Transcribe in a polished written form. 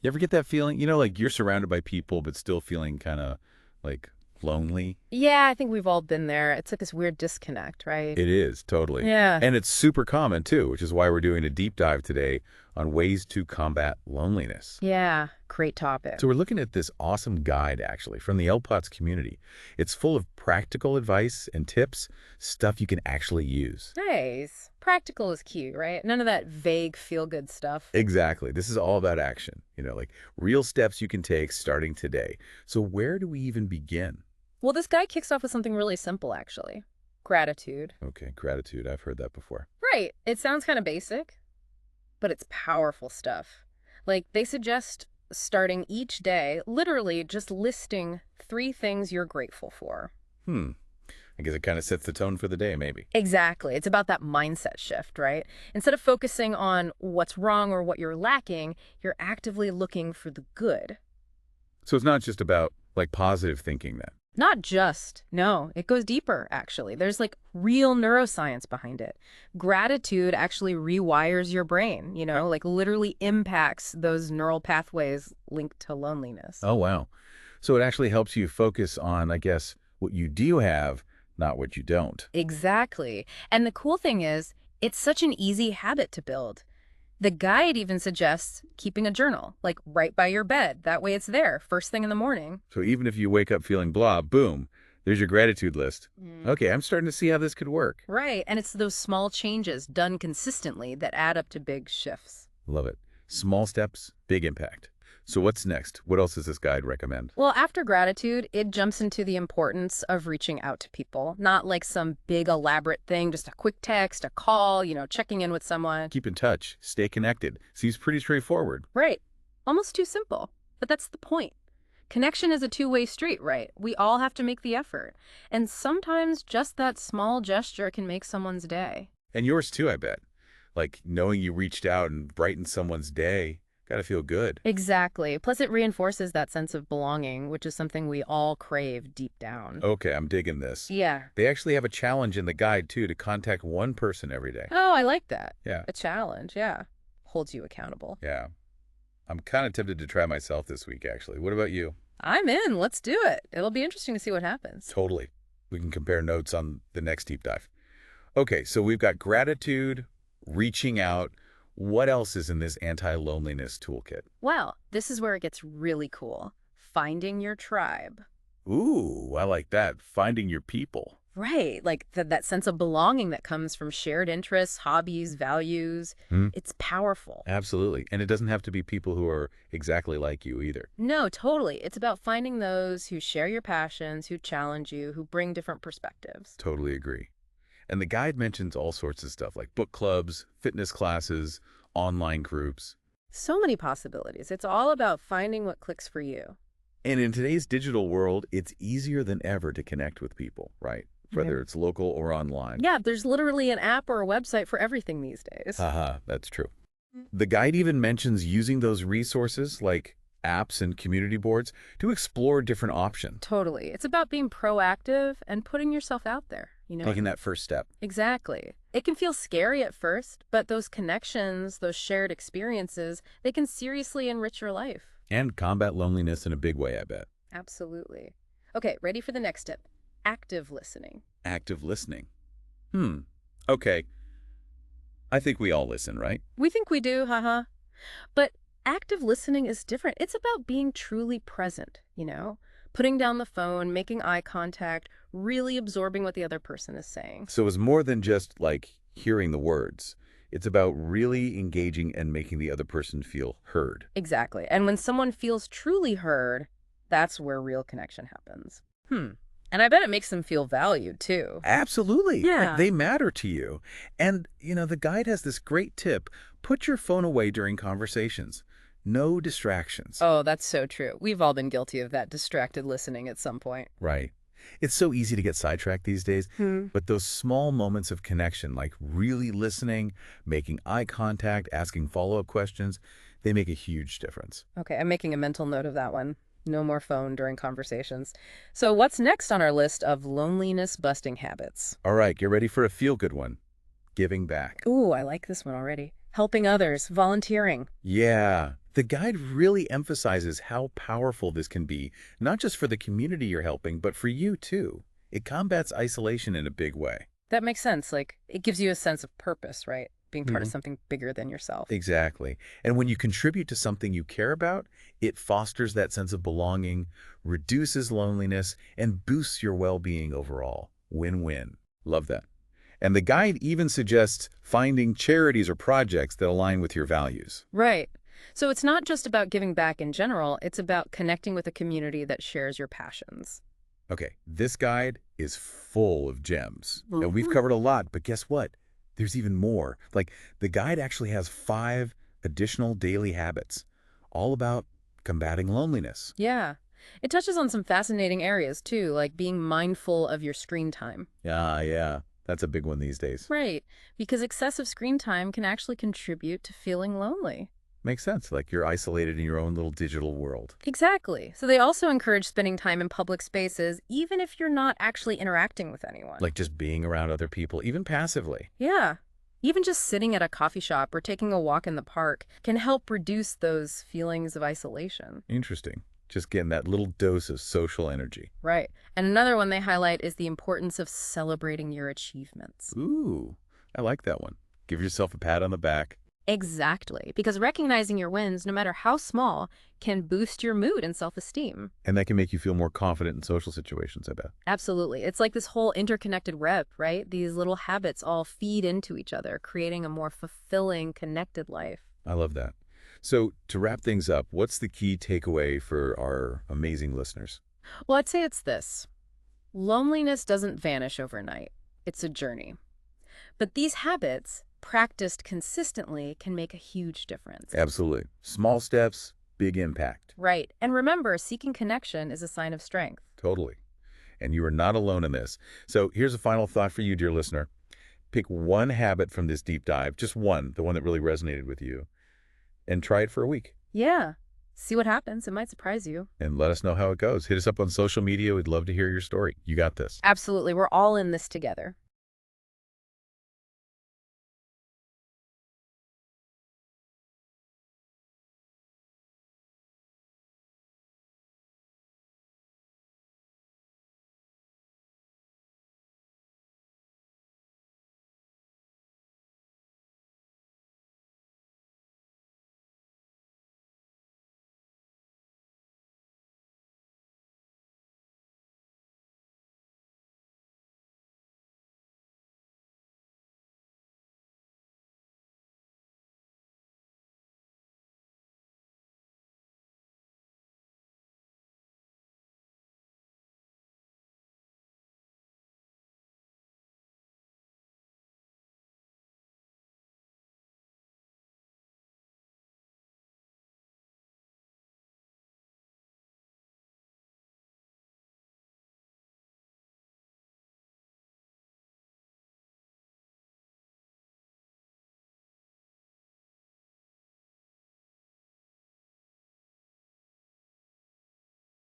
You ever get that feeling? Like you're surrounded by people, but still feeling kind of like lonely? Yeah, I think we've all been there. It's like this weird disconnect, right? It is, totally. Yeah. And it's super common too, which is why we're doing a deep dive today on ways to combat loneliness. Yeah, great topic. So we're looking at this awesome guide, actually, from the LPots community. It's full of practical advice and tips, stuff you can actually use. Nice. Practical is key, right? None of that vague feel-good stuff. Exactly. This is all about action, like real steps you can take starting today. So where do we even begin? Well, this guy kicks off with something really simple, actually. Gratitude. Okay, gratitude. I've heard that before. Right. It sounds kind of basic, but it's powerful stuff. Like, they suggest starting each day, literally just listing 3 things you're grateful for. Hmm. I guess it kind of sets the tone for the day, maybe. Exactly. It's about that mindset shift, right? Instead of focusing on what's wrong or what you're lacking, you're actively looking for the good. So it's not just about like positive thinking then. Not just, no, it goes deeper, actually. There's like real neuroscience behind it. Gratitude actually rewires your brain, like literally impacts those neural pathways linked to loneliness. Oh, wow. So it actually helps you focus on, I guess, what you do have, not what you don't. Exactly. And the cool thing is, it's such an easy habit to build. The guide even suggests keeping a journal, like right by your bed. That way it's there first thing in the morning. So even if you wake up feeling blah, boom, there's your gratitude list. Mm. Okay, I'm starting to see how this could work. Right. And it's those small changes done consistently that add up to big shifts. Love it. Small steps, big impact. So what's next? What else does this guide recommend? Well, after gratitude, it jumps into the importance of reaching out to people. Not like some big elaborate thing, just a quick text, a call, checking in with someone. Keep in touch. Stay connected. Seems pretty straightforward. Right. Almost too simple. But that's the point. Connection is a two-way street, right? We all have to make the effort. And sometimes just that small gesture can make someone's day. And yours too, I bet. Like knowing you reached out and brightened someone's day. Gotta feel good. Exactly. Plus, it reinforces that sense of belonging, which is something we all crave deep down. Okay, I'm digging this. Yeah. They actually have a challenge in the guide, too, to contact one person every day. Oh, I like that. Yeah. A challenge, yeah. Holds you accountable. Yeah. I'm kind of tempted to try myself this week, actually. What about you? I'm in. Let's do it. It'll be interesting to see what happens. Totally. We can compare notes on the next deep dive. Okay, so we've got gratitude, reaching out. What else is in this anti-loneliness toolkit? Well, this is where it gets really cool. Finding your tribe. Ooh, I like that. Finding your people. Right, like that sense of belonging that comes from shared interests, hobbies, values. Hmm? It's powerful. Absolutely. And it doesn't have to be people who are exactly like you either. No, totally. It's about finding those who share your passions, who challenge you, who bring different perspectives. Totally agree. And the guide mentions all sorts of stuff like book clubs, fitness classes, online groups. So many possibilities. It's all about finding what clicks for you. And in today's digital world, it's easier than ever to connect with people, right? Whether Yeah. it's local or online. Yeah, there's literally an app or a website for everything these days. Haha, that's true. The guide even mentions using those resources like apps and community boards to explore different options. Totally. It's about being proactive and putting yourself out there. Taking that first step. Exactly. It can feel scary at first, but those connections, those shared experiences, they can seriously enrich your life. And combat loneliness in a big way, I bet. Absolutely. Okay, ready for the next tip. Active listening. Active listening. Okay. I think we all listen, right? We think we do, haha. But active listening is different. It's about being truly present. Putting down the phone, making eye contact, really absorbing what the other person is saying. So it's more than just like hearing the words. It's about really engaging and making the other person feel heard. Exactly. And when someone feels truly heard, that's where real connection happens. And I bet it makes them feel valued, too. Absolutely. Yeah. Like they matter to you. And, the guide has this great tip. Put your phone away during conversations. No distractions. Oh, that's so true. We've all been guilty of that distracted listening at some point. Right. It's so easy to get sidetracked these days, but those small moments of connection, like really listening, making eye contact, asking follow-up questions, they make a huge difference. Okay, I'm making a mental note of that one. No more phone during conversations. So what's next on our list of loneliness-busting habits? All right, get ready for a feel-good one. Giving back. Ooh, I like this one already. Helping others, volunteering. Yeah, The guide really emphasizes how powerful this can be, not just for the community you're helping, but for you too. It combats isolation in a big way. That makes sense. Like, it gives you a sense of purpose, right? Being part of Hmm. something bigger than yourself. Exactly. And when you contribute to something you care about, it fosters that sense of belonging, reduces loneliness, and boosts your well-being overall. Win-win. Love that. And the guide even suggests finding charities or projects that align with your values. Right. So it's not just about giving back in general, it's about connecting with a community that shares your passions. Okay, this guide is full of gems. And we've Mhm. covered a lot, but guess what? There's even more. Like, the guide actually has 5 additional daily habits, all about combating loneliness. Yeah. It touches on some fascinating areas too, like being mindful of your screen time. Yeah, that's a big one these days. Right. Because excessive screen time can actually contribute to feeling lonely. Makes sense, like you're isolated in your own little digital world. Exactly. So they also encourage spending time in public spaces, even if you're not actually interacting with anyone. Like just being around other people, even passively. Yeah. Even just sitting at a coffee shop or taking a walk in the park can help reduce those feelings of isolation. Interesting. Just getting that little dose of social energy. Right. And another one they highlight is the importance of celebrating your achievements. Ooh, I like that one. Give yourself a pat on the back. Exactly. Because recognizing your wins, no matter how small, can boost your mood and self-esteem. And that can make you feel more confident in social situations, I bet. Absolutely. It's like this whole interconnected web, right? These little habits all feed into each other, creating a more fulfilling, connected life. I love that. So to wrap things up, what's the key takeaway for our amazing listeners? Well, I'd say it's this. Loneliness doesn't vanish overnight. It's a journey. But these habits, practiced consistently, can make a huge difference. Absolutely. Small steps, big impact. Right. And remember, seeking connection is a sign of strength. Totally. And you are not alone in this. So here's a final thought for you, dear listener. Pick one habit from this deep dive, just one, the one that really resonated with you, and try it for a week. Yeah. See what happens. It might surprise you. And let us know how it goes. Hit us up on social media. We'd love to hear your story. You got this. Absolutely. We're all in this together.